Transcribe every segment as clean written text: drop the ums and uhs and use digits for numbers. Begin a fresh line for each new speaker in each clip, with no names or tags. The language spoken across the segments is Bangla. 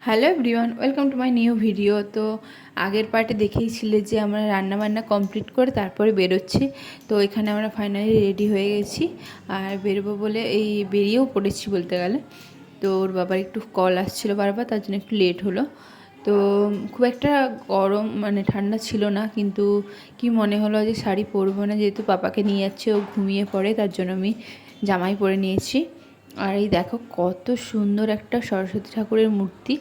Hello everyone, welcome to my new video. তো আগের পার্টে দেখেইছিলে যে আমরা রান্নাবান্না কমপ্লিট করে তারপরে বেরোচ্ছি। তো এখানে আমরা ফাইনালি রেডি হয়ে গেছি আর বেরোবো বলে বেরিয়েও পড়েছি বলতে গেলে। তো ওর বাবার একটু কল আসছিলো বারবার, তার জন্য একটু লেট হলো। তো খুব একটা গরম ঠান্ডা ছিল না, কিন্তু কি মনে হলো যে শাড়ি পরবো না, যেহেতু পাপাকে নিয়ে যাচ্ছে, ও ঘুমিয়ে পড়ে, তার জন্য আমি জামাই পরে নিয়েছি। আর এই দেখো কত সুন্দর একটা সরস্বতী ঠাকুরের মূর্তি,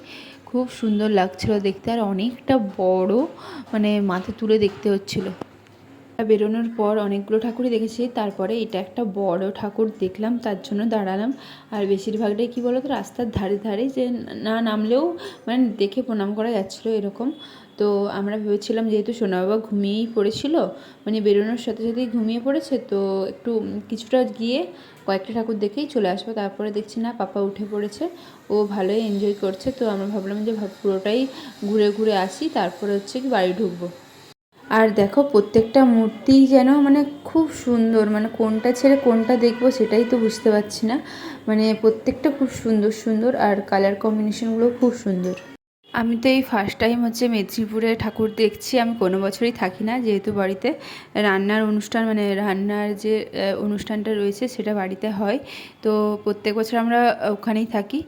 খুব সুন্দর লাগছিল দেখতে, আর অনেকটা বড়, মাথা তুলে দেখতে হচ্ছিলো। বেরোনোর পর অনেকগুলো ঠাকুরই দেখেছি, তারপরে এটা একটা বড় ঠাকুর দেখলাম, তার জন্য দাঁড়ালাম। আর বেশিরভাগটাই কী বলো তো, রাস্তার ধারে ধারে, যে না নামলেও দেখে প্রণাম করা যাচ্ছিলো এরকম। তো আমরা ভেবেছিলাম যেহেতু সোনা বাবা ঘুমিয়েই পড়েছিল, বেরোনোর সাথে সাথেই ঘুমিয়ে পড়েছে, তো একটু কিছুটা গিয়ে কয়েকটা ঠাকুর দেখেই চলে আসবো। তারপরে দেখছি না, পাপা উঠে পড়েছে, ও ভালোই এনজয় করছে। তো আমরা ভাবলাম যে পুরোটাই ঘুরে ঘুরে আসি, তারপরে হচ্ছে কি বাড়ি ঢুকবো। আর দেখো প্রত্যেকটা মূর্তি যেন খুব সুন্দর, কোনটা ছেড়ে কোনটা দেখবো সেটাই তো বুঝতে পারছি না। প্রত্যেকটা খুব সুন্দর সুন্দর, আর কালার কম্বিনেশনগুলো খুব সুন্দর। আমি তো এই ফার্স্ট টাইম হচ্ছে মেদিনীপুরে ঠাকুর দেখছি। আমি কোনো বছরই থাকি না, যেহেতু বাড়িতে রান্নার অনুষ্ঠান, রান্নার যে অনুষ্ঠানটা রয়েছে সেটা বাড়িতে হয়। তো প্রত্যেক বছর আমরা ওখানেই থাকি।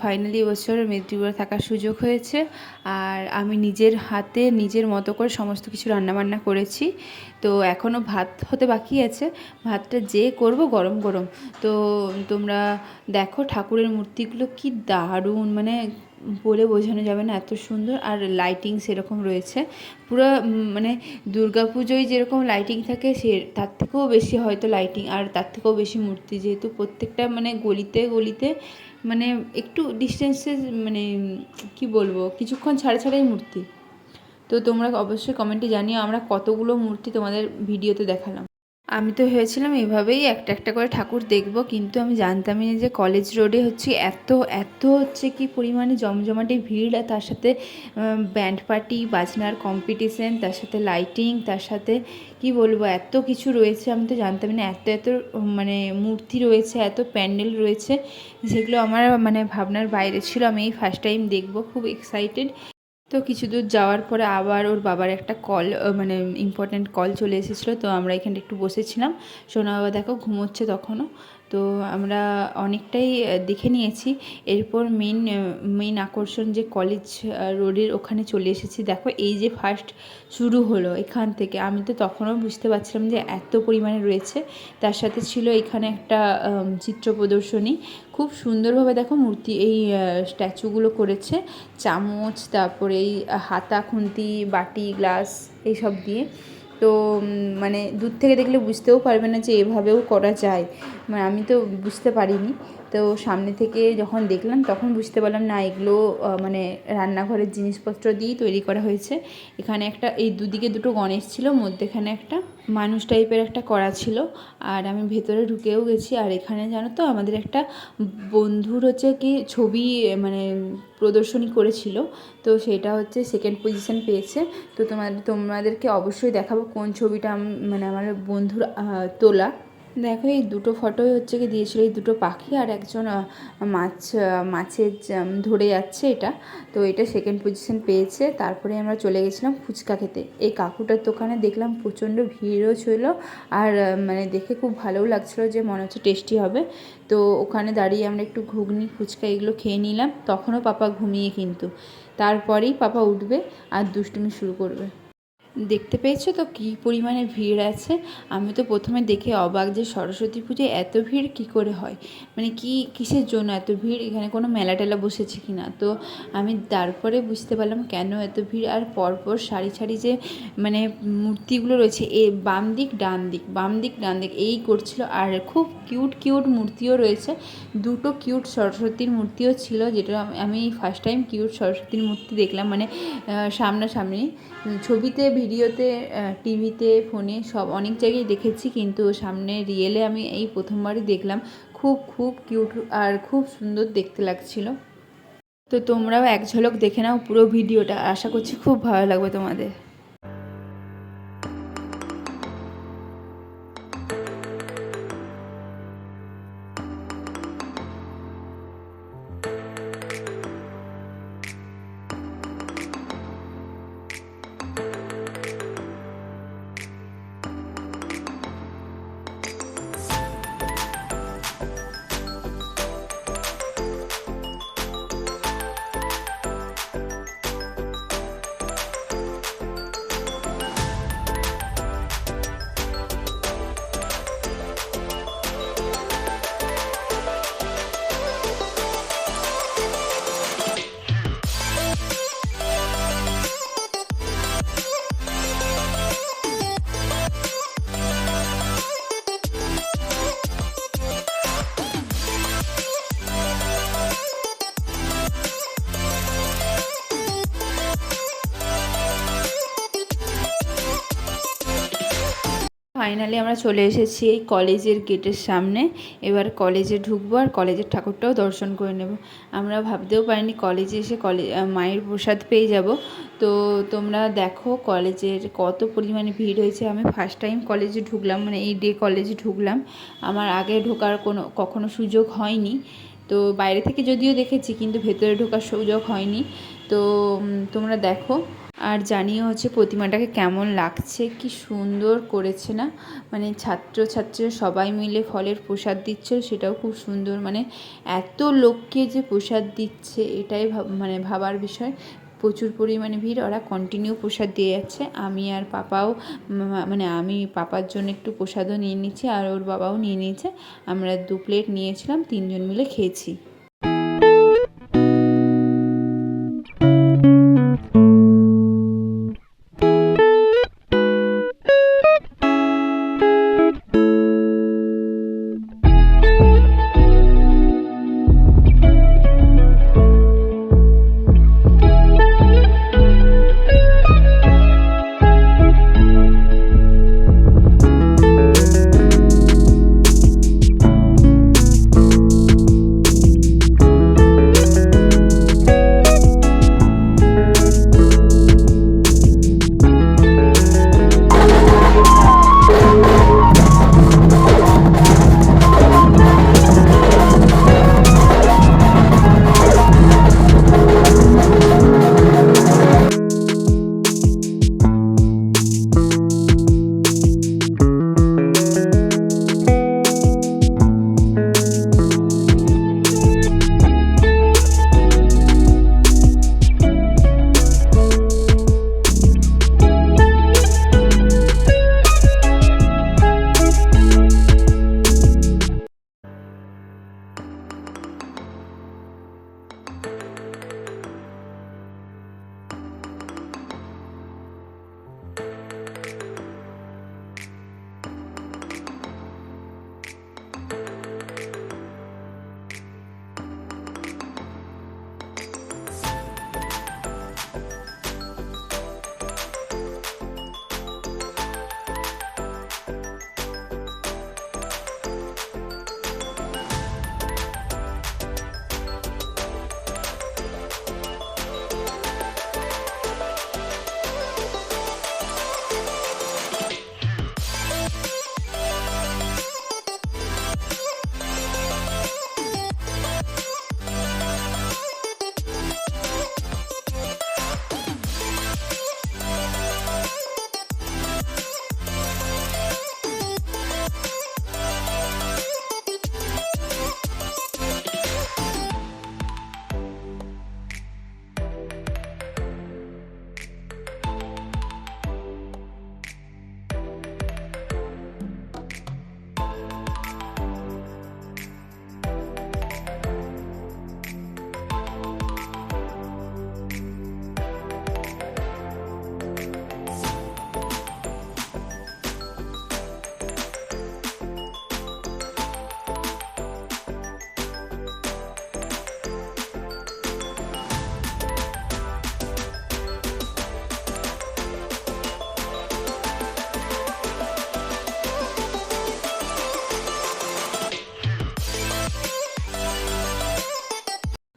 ফাইনালি এবছর মেদিনীপুরে থাকার সুযোগ হয়েছে, আর আমি নিজের হাতে নিজের মতো করে সমস্ত কিছু রান্নাবান্না করেছি। তো এখনও ভাত হতে বাকি আছে, ভাতটা যে করব গরম গরম। তো তোমরা দেখো ঠাকুরের মূর্তিগুলো কি দারুণ, বলে বোঝানো যাবে না, এত সুন্দর। আর লাইটিং সেরকম রয়েছে পুরো, দুর্গা পুজোয় যেরকম লাইটিং থাকে সে তার থেকেও বেশি হয়তো লাইটিং, আর তার থেকেও বেশি মূর্তি, যেহেতু প্রত্যেকটা গলিতে গলিতে একটু ডিস্টেন্সে, কি বলবো, কিছুক্ষণ ছাড়া ছাড়াই মূর্তি। তো তোমরা অবশ্যই কমেন্টে জানিও আমরা কতগুলো মূর্তি তোমাদের ভিডিওতে দেখালাম। আমি তো ভেবেছিলাম এভাবেই একটা একটা করে ঠাকুর দেখব, কিন্তু আমি জানতামই না যে কলেজ রোডে হচ্ছে এত এত হচ্ছে কি পরিমাণে জমজমাটে ভিড়, আর তার সাথে ব্যান্ড পার্টি, বাজনার কম্পিটিশন, তার সাথে লাইটিং, তার সাথে কি বলবো এত কিছু রয়েছে। আমি তো জানতামই না এত এত মূর্তি রয়েছে, এত প্যান্ডেল রয়েছে, যেগুলো আমার ভাবনার বাইরে ছিল। আমি এই ফার্স্ট টাইম দেখব, খুব এক্সাইটেড। তো কিছু দূর যাওয়ার পরে আবার ওর বাবার একটা কল, ইম্পর্ট্যান্ট কল চলে এসেছিলো। তো আমরা এখানে একটু বসেছিলাম, সোনা বাবা দেখো ঘুমোচ্ছে তখনও। তো আমরা অনেকটাই দেখে নিয়েছি। এরপর মেইন আকর্ষণ যে কলেজ রোডের ওখানে চলে এসেছি। দেখো এই যে ফার্স্ট শুরু হলো এখান থেকে, আমি তো তখনও বুঝতে পারছিলাম যে এত পরিমাণে রয়েছে। তার সাথে ছিল এখানে একটা চিত্র প্রদর্শনী, খুব সুন্দরভাবে দেখো মূর্তি এই স্ট্যাচুগুলো করেছে, চামচ, তারপরে এই হাতা, খুন্তি, বাটি, গ্লাস এইসব দিয়ে। তো দূর থেকে দেখলে বুঝতেও পারবে না যে এভাবেও করা যায়, আমি তো বুঝতে পারিনি। তো সামনে থেকে যখন দেখলাম তখন বুঝতে পারলাম না, এগুলো রান্নাঘরের জিনিসপত্র দিয়েই তৈরি করা হয়েছে। এখানে একটা, এই দুদিকে দুটো গণেশ ছিল, মধ্যেখানে একটা মানুষ টাইপের একটা করা ছিল। আর আমি ভেতরে ঢুকেও গেছি। আর এখানে জানো তো আমাদের একটা বন্ধুর হচ্ছে কি ছবি প্রদর্শনী করেছিল, তো সেটা হচ্ছে সেকেন্ড পজিশন পেয়েছে। তো তোমাদেরকে অবশ্যই দেখাবো কোন ছবিটা আমার বন্ধুর তোলা। দেখো এই দুটো ফটোই হচ্ছে কি দিয়েছিল, এই দুটো পাখি আর একজন মাছের ধরে যাচ্ছে এটা। তো এটা সেকেন্ড পজিশন পেয়েছে। তারপরে আমরা চলে গেছিলাম ফুচকা খেতে। এই কাকুটার দোকানে দেখলাম প্রচণ্ড ভিড়ও ছিল, আর দেখে খুব ভালোও লাগছিলো, যে মনে হচ্ছে টেস্টি হবে। তো ওখানে দাঁড়িয়ে আমরা একটু ঘুগনি, ফুচকা এগুলো খেয়ে নিলাম। তখনও পাপা ঘুমিয়ে, কিন্তু তারপরেই পাপা উঠবে আর দুষ্টুমি শুরু করবে। দেখতে পেয়েছো তো কী পরিমাণে ভিড় আছে। আমি তো প্রথমে দেখে অবাক যে সরস্বতী পুজোয় এত ভিড় কী করে হয়, কিসের জন্য এত ভিড়, এখানে কোনো মেলা টেলা বসেছে কি না। তো আমি তারপরে বুঝতে পারলাম কেন এত ভিড়। আর পরপর সারি সারি যে মূর্তিগুলো রয়েছে, বাম দিক ডান দিক, বাম দিক ডান দিক এই করছিল। আর খুব কিউট কিউট মূর্তিও রয়েছে, দুটো কিউট সরস্বতীর মূর্তিও ছিল, যেটা আমি ফার্স্ট টাইম কিউট সরস্বতীর মূর্তি দেখলাম, সামনাসামনি। ছবিতে, ভিডিওতে, টিভিতে, ফোনে সব অনেক জায়গায় দেখেছি, কিন্তু সামনে রিয়েলে আমি এই প্রথমবারই দেখলাম। খুব খুব কিউট আর খুব সুন্দর দেখতে লাগছিল। তো তোমরাও এক ঝলক দেখে নাও পুরো ভিডিওটা, আশা করছি খুব ভালো লাগবে তোমাদের। ফাইনালি আমরা চলে এসেছি এই কলেজের গেটের সামনে। এবার কলেজে ঢুকবো আর কলেজের ঠাকুরটাও দর্শন করে নেব। আমরা ভাবতেও পারিনি কলেজে এসে মায়ের প্রসাদ পেয়ে যাব। তো তোমরা দেখো কলেজের কত পরিমাণে ভিড় হয়েছে। আমি ফার্স্ট টাইম কলেজে ঢুকলাম, মানে এই ডে কলেজে ঢুকলাম। আমার আগে ঢোকার কখনো সুযোগ হয়নি। তো বাইরে থেকে যদিও দেখেছি, কিন্তু ভেতরে ঢোকার সুযোগ হয়নি। তো তোমরা দেখো আর জানিও হচ্ছে প্রতিমাটাকে কেমন লাগছে, কি সুন্দর করেছে না? মানে ছাত্রছাত্রীরা সবাই মিলে ফলের প্রসাদ দিচ্ছে, সেটাও খুব সুন্দর। মানে এত লোককে যে প্রসাদ দিচ্ছে, এটাই মানে ভাবার বিষয়। প্রচুর পরিমাণে ভিড়, ওরা কন্টিনিউ প্রসাদ দিয়ে যাচ্ছে। আমি আর পাপাও, মানে আমি পাপার জন্য একটু প্রসাদও নিয়ে নিচ্ছি, আর ওর বাবাও নিয়ে নিয়েছে। আমরা 2 প্লেট নিয়েছিলাম, 3 জন মিলে খেয়েছি।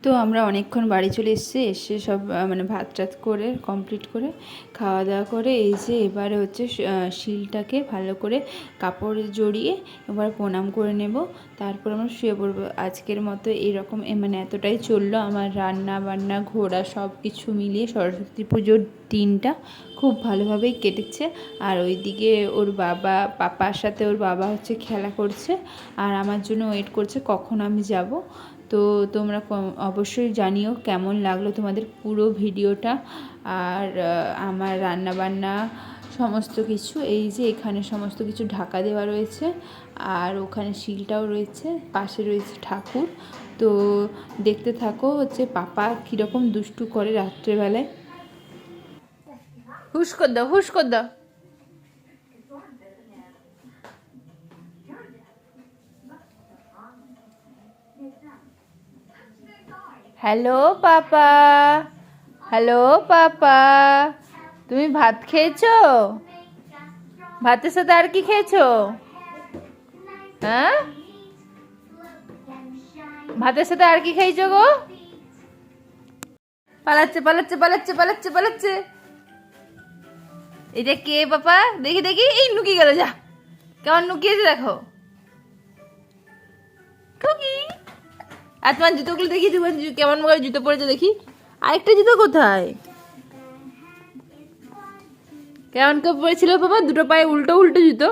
তো আমরা অনেকক্ষণ বাড়ি চলে এসে সব মানে ভাত টাত করে কমপ্লিট করে খাওয়া দাওয়া করে এই যে এবারে হচ্ছে শিলটাকে ভালো করে কাপড়ে জড়িয়ে এবার প্রণাম করে নেব, তারপর আমরা শুয়ে পড়বো। আজকের মতো এরকম মানে এতটাই চললো আমার রান্না বান্না ঘোরা সব কিছু মিলিয়ে সরস্বতী পুজোর দিনটা খুব ভালোভাবেই কেটেছে। আর ওইদিকে ওর পাপার সাথে ওর বাবা হচ্ছে খেলা করছে আর আমার জন্য ওয়েট করছে কখন আমি যাব। তো তোমরা অবশ্যই জানিও কেমন লাগলো তোমাদের পুরো ভিডিওটা। আর আমার রান্নাবান্না সমস্ত কিছু এই যে এখানে সমস্ত কিছু ঢাকা দেওয়া রয়েছে, আর ওখানে শিলটাও রয়েছে, পাশে রয়েছে ঠাকুর। তো দেখতে থাকো হচ্ছে পাপা কীরকম দুষ্টু করে রাত্রেবেলায়। হুশ কর দাও, হুশ কর দাও। হ্যালো পাপা, হ্যালো পাপা, তুমি ভাত খেয়েছো? ভাতের সাথে আর কি খেয়েছো? হ্যাঁ, ভাতের সাথে আর কি খেয়েছো গো? পালাচ্ছে পালাচ্ছে পালাচ্ছে পালাচ্ছে পালাচ্ছে। এটা কে বাবা? দেখি দেখি, এই নুকিয়ে গেল, যা কেমন নুকিয়েছে দেখো। টুকি। আর তোমার জুতোগুলো দেখি, তোমার কেমন করে জুতো পরেছে দেখি। আরেকটা জুতো কোথায়? কেমন করে পরেছিল বাবা? দুটো পায়ে উল্টো উল্টো জুতো।